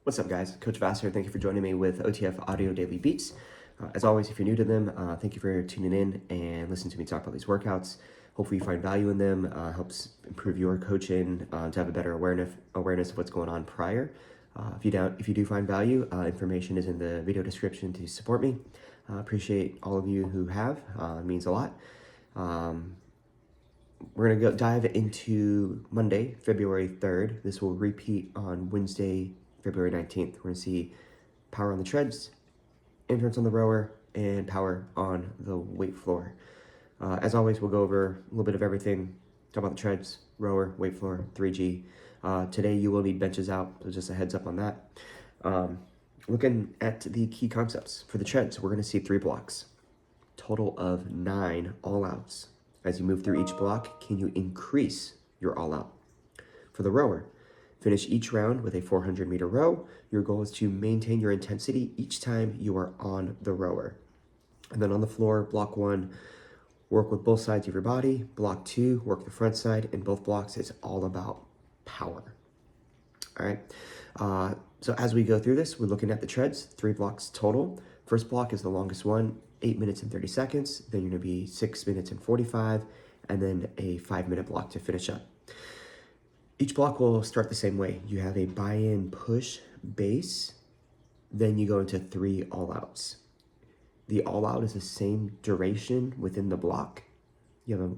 What's up, guys? Coach Vass here. Thank you for joining me with OTF Audio Daily Beats. As always, if you're new to them, thank you for tuning in and listening to me talk about these workouts. Hopefully you find value in them, helps improve your coaching to have a better awareness of what's going on prior. If you do find value, information is in the video description to support me. Appreciate all of you who have. It means a lot. We're going to dive into Monday, February 3rd. This will repeat on Wednesday, February 19th. We're going to see power on the treads, endurance on the rower, and power on the weight floor. As always, we'll go over a little bit of everything. Talk about the treads, rower, weight floor, 3G. Today you will need benches out, so just a heads up on that. Looking at the key concepts. For the treads, we're going to see 3 blocks. Total of 9 all-outs. As you move through each block, can you increase your all-out? For the rower, finish each round with a 400-meter row. Your goal is to maintain your intensity each time you are on the rower. And then on the floor, block 1, work with both sides of your body. Block 2, work the front side. In both blocks, it's all about power. All right. So as we go through this, we're looking at the treads, 3 blocks total. First block is the longest one, 8 minutes and 30 seconds. Then you're going to be 6 minutes and 45, and then a 5-minute block to finish up. Each block will start the same way. You have a buy-in push base, then you go into 3 all-outs. The all-out is the same duration within the block. You have a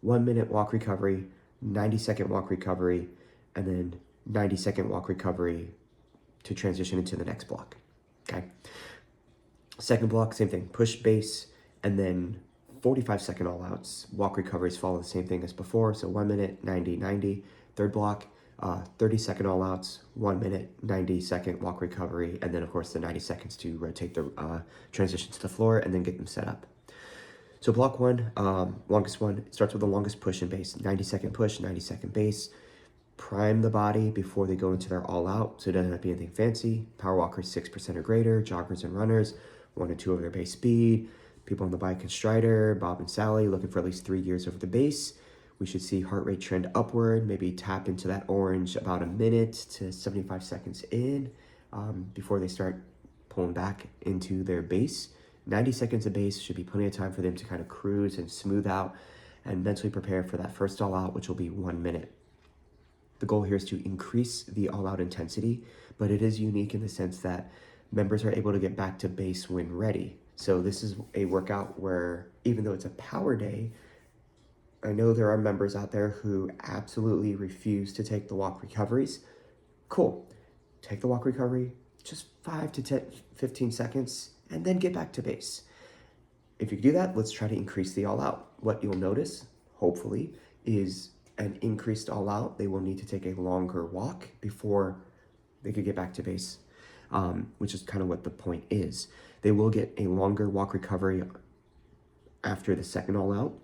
1-minute walk recovery, 90-second walk recovery, and then 90-second walk recovery to transition into the next block, okay? Second block, same thing, push base, and then 45-second all-outs. Walk recoveries follow the same thing as before, so 1 minute, 90, 90. Third block, 30-second all-outs, 1 minute, 90-second walk recovery, and then, of course, the 90 seconds to rotate the transition to the floor and then get them set up. So block 1, longest one, it starts with the longest push and base, 90-second push, 90-second base. Prime the body before they go into their all-out, so it doesn't have to be anything fancy. Power walkers, 6% or greater. Joggers and runners, 1 or 2 over their base speed. People on the bike and strider, Bob and Sally, looking for at least 3 gears over the base. We should see heart rate trend upward, maybe tap into that orange about a minute to 75 seconds in before they start pulling back into their base. 90 seconds of base should be plenty of time for them to kind of cruise and smooth out and mentally prepare for that first all-out, which will be 1 minute. The goal here is to increase the all-out intensity, but it is unique in the sense that members are able to get back to base when ready. So this is a workout where, even though it's a power day, I know there are members out there who absolutely refuse to take the walk recoveries. Cool. Take the walk recovery, just 5 to 10, 15 seconds, and then get back to base. If you do that, let's try to increase the all-out. What you'll notice, hopefully, is an increased all-out. They will need to take a longer walk before they could get back to base, which is kind of what the point is. They will get a longer walk recovery after the second all-out.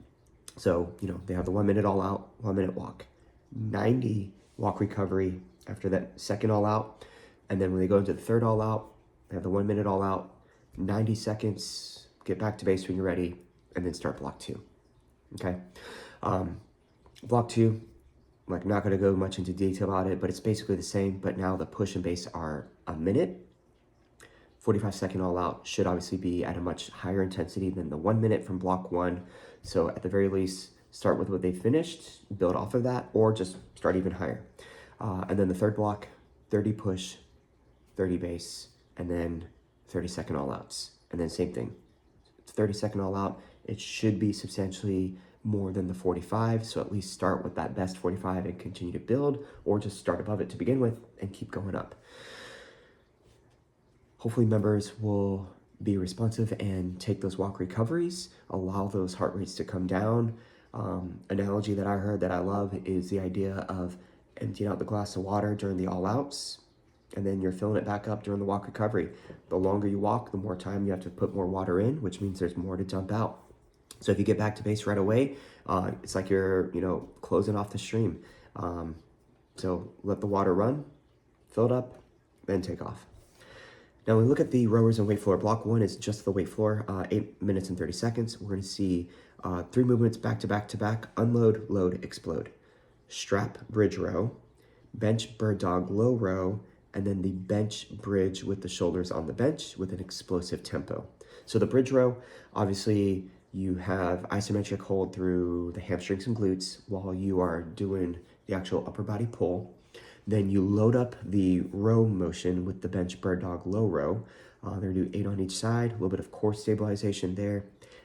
So, they have the 1 minute all out, 1 minute walk, 90 walk recovery after that second all out. And then when they go into the third all out, they have the 1 minute all out, 90 seconds, get back to base when you're ready, and then start block 2. Okay. Block 2, not going to go much into detail about it, but it's basically the same, but now the push and base are a minute. 45-second all out should obviously be at a much higher intensity than the 1 minute from block 1. So at the very least, start with what they finished, build off of that, or just start even higher. And then the third block, 30 push, 30 base, and then 30-second all outs. And then same thing, 30-second all out. It should be substantially more than the 45. So at least start with that best 45 and continue to build, or just start above it to begin with and keep going up. Hopefully members will be responsive and take those walk recoveries, allow those heart rates to come down. Analogy that I heard that I love is the idea of emptying out the glass of water during the all-outs, and then you're filling it back up during the walk recovery. The longer you walk, the more time you have to put more water in, which means there's more to dump out. So if you get back to base right away, it's like you're, closing off the stream. So let the water run, fill it up, then take off. Now, when we look at the rowers and weight floor, block 1 is just the weight floor, 8 minutes and 30 seconds. We're going to see 3 movements back to back to back, unload, load, explode. Strap, bridge row, bench, bird dog, low row, and then the bench bridge with the shoulders on the bench with an explosive tempo. So the bridge row, obviously you have isometric hold through the hamstrings and glutes while you are doing the actual upper body pull. Then you load up the row motion with the bench bird dog low row. They're gonna do 8 on each side, a little bit of core stabilization there,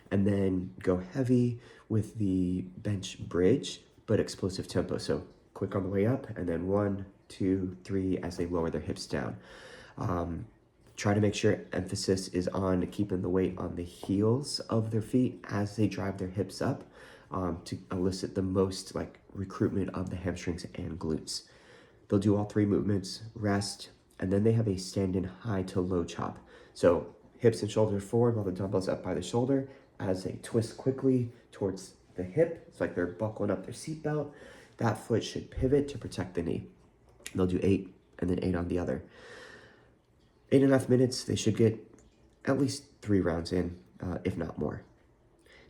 and then go heavy with the bench bridge, but explosive tempo. So quick on the way up, and then 1, 2, 3 as they lower their hips down. Try to make sure emphasis is on keeping the weight on the heels of their feet as they drive their hips up, to elicit the most like recruitment of the hamstrings and glutes. They'll do all 3 movements, rest, and then they have a stand-in high to low chop. So hips and shoulders forward while the dumbbell's up by the shoulder as they twist quickly towards the hip. It's like they're buckling up their seatbelt. That foot should pivot to protect the knee. They'll do 8 and then 8 on the other. 8.5 minutes, they should get at least 3 rounds in, if not more.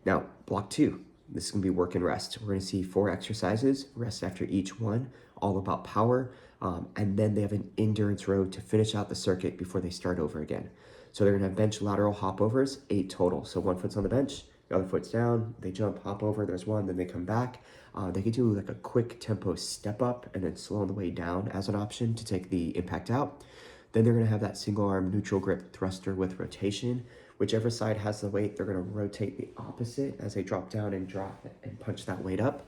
Now, block 2, this is gonna be work and rest. We're gonna see 4 exercises, rest after each one, all about power, and then they have an endurance row to finish out the circuit before they start over again. So they're gonna have bench lateral hopovers, 8 total. So one foot's on the bench, the other foot's down, they jump, hop over, there's one, then they come back. They could do like a quick tempo step up and then slow on the way down as an option to take the impact out. Then they're gonna have that single arm neutral grip thruster with rotation. Whichever side has the weight, they're gonna rotate the opposite as they drop down and drop and punch that weight up.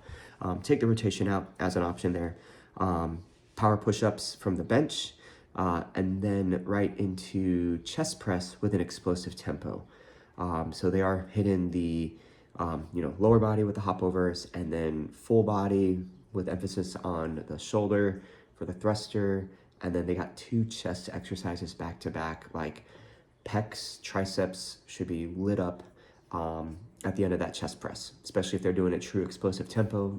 Take the rotation out as an option there. Power push-ups from the bench, and then right into chest press with an explosive tempo. So they are hitting the lower body with the hopovers, and then full body with emphasis on the shoulder for the thruster. And then they got 2 chest exercises back to back, like pecs, triceps should be lit up at the end of that chest press, especially if they're doing a true explosive tempo,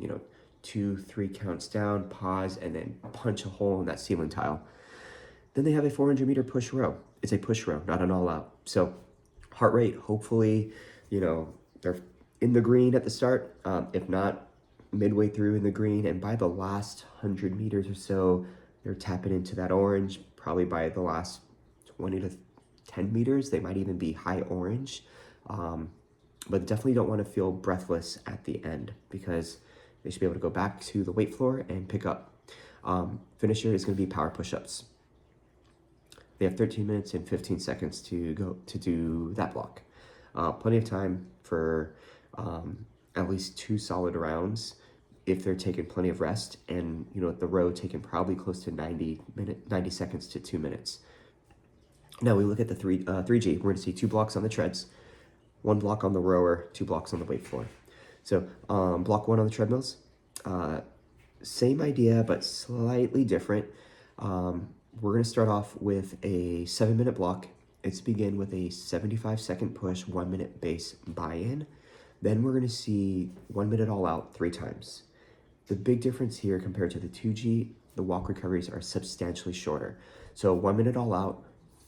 2, 3 counts down, pause, and then punch a hole in that ceiling tile. Then they have a 400-meter push row. It's a push row, not an all out. So heart rate, hopefully, they're in the green at the start. If not, midway through in the green, and by the last 100 meters or so, they're tapping into that orange. Probably by the last 20 to 10 meters, they might even be high orange. But definitely don't want to feel breathless at the end, because they should be able to go back to the weight floor and pick up. Finisher is going to be power push-ups. They have 13 minutes and 15 seconds to go to do that block. Plenty of time for at least 2 solid rounds if they're taking plenty of rest, and the row taking probably close to 90 seconds to 2 minutes. Now we look at the 3G. We're gonna see 2 blocks on the treads, 1 block on the rower, 2 blocks on the weight floor. So block 1 on the treadmills, same idea, but slightly different. We're gonna start off with a 7-minute block. It's begin with a 75-second push, 1-minute base buy-in. Then we're gonna see 1 minute all out 3 times. The big difference here compared to the 2G, the walk recoveries are substantially shorter. So 1 minute all out,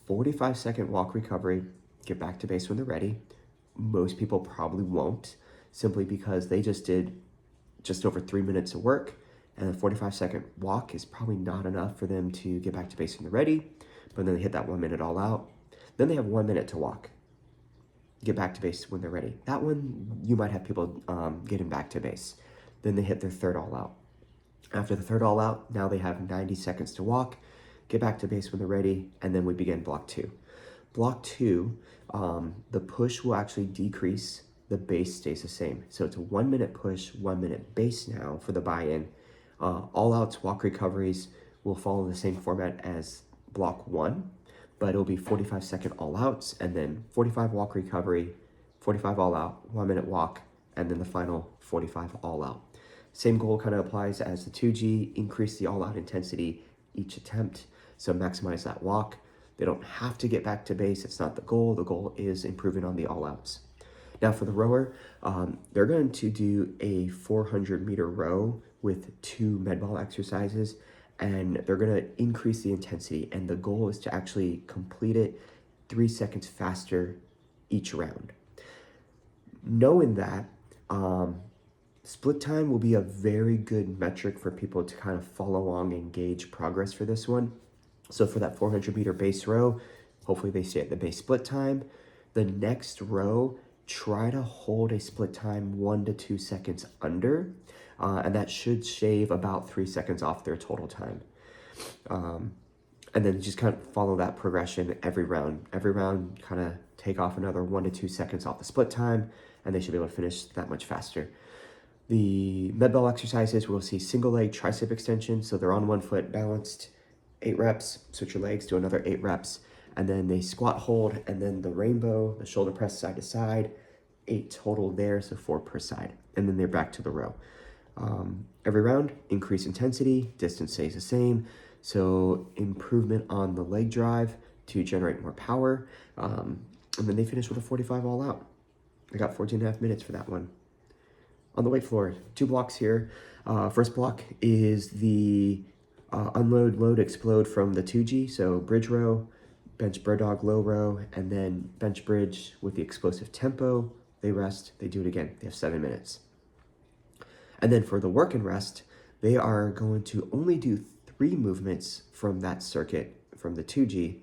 45-second walk recovery, get back to base when they're ready. Most people probably won't, simply because they just did just over 3 minutes of work, and a 45-second walk is probably not enough for them to get back to base when they're ready, but then they hit that 1 minute all out. Then they have 1 minute to walk, get back to base when they're ready. That one, you might have people getting back to base. Then they hit their 3rd all out. After the 3rd all out, now they have 90 seconds to walk, get back to base when they're ready, and then we begin block 2. Block 2, the push will actually decrease, the base stays the same. So it's a 1 minute push, 1 minute base now for the buy-in. All outs, walk recoveries will follow the same format as block 1, but it'll be 45-second all outs, and then 45 walk recovery, 45 all out, 1 minute walk, and then the final 45 all out. Same goal kind of applies as the 2G, increase the all out intensity each attempt, so maximize that walk. They don't have to get back to base, it's not the goal. The goal is improving on the all outs. Now for the rower, they're going to do a 400-meter row with 2 med ball exercises, and they're gonna increase the intensity, and the goal is to actually complete it 3 seconds faster each round. Knowing that, split time will be a very good metric for people to kind of follow along and gauge progress for this one. So for that 400 meter base row, hopefully they stay at the base split time. The next row, try to hold a split time 1 to 2 seconds under, and that should shave about 3 seconds off their total time. And then just kind of follow that progression every round. Every round, kind of take off another 1 to 2 seconds off the split time, and they should be able to finish that much faster. The med ball exercises, we'll see single leg tricep extension. So they're on 1 foot, balanced, 8 reps, switch your legs, do another 8 reps. And then they squat hold, and then the rainbow, the shoulder press side to side, 8 total there, so 4 per side. And then they're back to the row. Every round, increase intensity, distance stays the same. So improvement on the leg drive to generate more power. And then they finish with a 45 all out. I got 14.5 minutes for that one. On the weight floor, 2 blocks here. First block is the unload, load, explode from the 2G. So bridge row, bench bird dog, low row, and then bench bridge with the explosive tempo. They rest, they do it again. They have 7 minutes. And then for the work and rest, they are going to only do 3 movements from that circuit, from the 2G.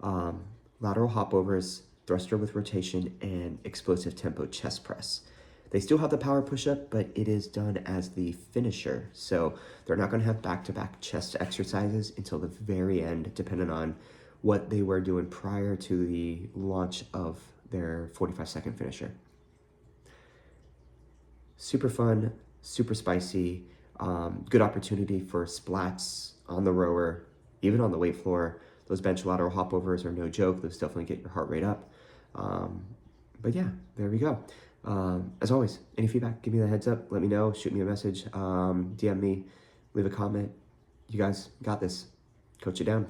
Lateral hopovers, thruster with rotation, and explosive tempo chest press. They still have the power push-up, but it is done as the finisher. So they're not going to have back-to-back chest exercises until the very end, depending on what they were doing prior to the launch of their 45-second finisher. Super fun, super spicy, good opportunity for splats on the rower, even on the weight floor. Those bench lateral hopovers are no joke. Those definitely get your heart rate up. But yeah, there we go. As always, any feedback, give me the heads up. Let me know. Shoot me a message. DM me. Leave a comment. You guys got this. Coach it down.